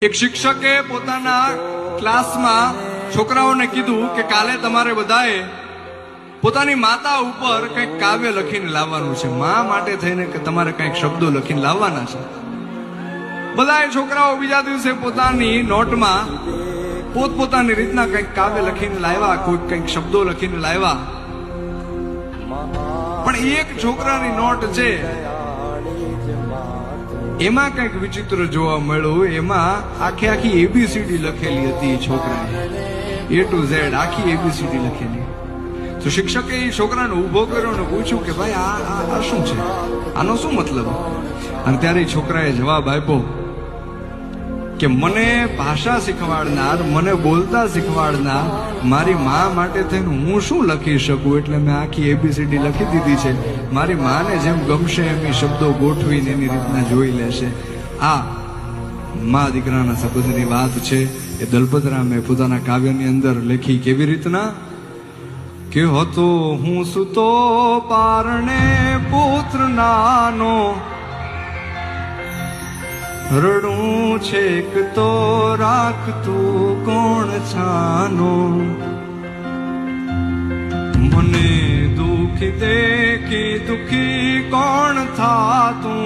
એક શિક્ષકે પોતાના ક્લાસમાં છોકરાઓને કીધું કે કાલે તમારે બધાએ પોતાની માતા ઉપર કંઈક કાવ્ય લખીને લાવવાનું છે, મા માટે થઈને કે તમારે કંઈક શબ્દો લખીને લાવવાના છે. બધાએ છોકરાઓ બીજા દિવસે પોતાની નોટમાં પોતપોતાની રીતના કંઈક કાવ્ય લખીને લાવ્યા, કોઈ કંઈક શબ્દો લખીને લાવ્યા. પણ એક છોકરાની નોટ છે એમાં કંઈક વિચિત્ર જોવા મળ્યું. એમાં આખી એબીસીડી લખેલી હતી. છોકરાએ A to Z આખી એબીસીડી લખેલી. તો શિક્ષકે એ છોકરાને ઉભો કર્યો અને પૂછ્યું કે ભાઈ આ શું છે, આનો શું મતલબ? અને ત્યારે છોકરાએ જવાબ આપ્યો કે મને ભાષા શીખવાડનાર, મને બોલતા શીખવાડનાર મારી મા માટે થઈને હું શું લખી શકું, એટલે મેં આખી એબીસીડી લખી દીધી છે. મારી માને જેમ ગમશે એમ એ શબ્દો ગોઠવીને એની રીતના જોઈ લેશે. આ મા દીકરાના સંબંધની વાત છે. એ દલપતરામે પોતાના કાવ્યની અંદર લખી. કેવી રીતના કે હતો હું સુતો પારણે પુત્ર નાનો, રડું છેક તો રાખતું કોણ છાનો, મને દુઃખ દેખી દુઃખી કોણ થાતું,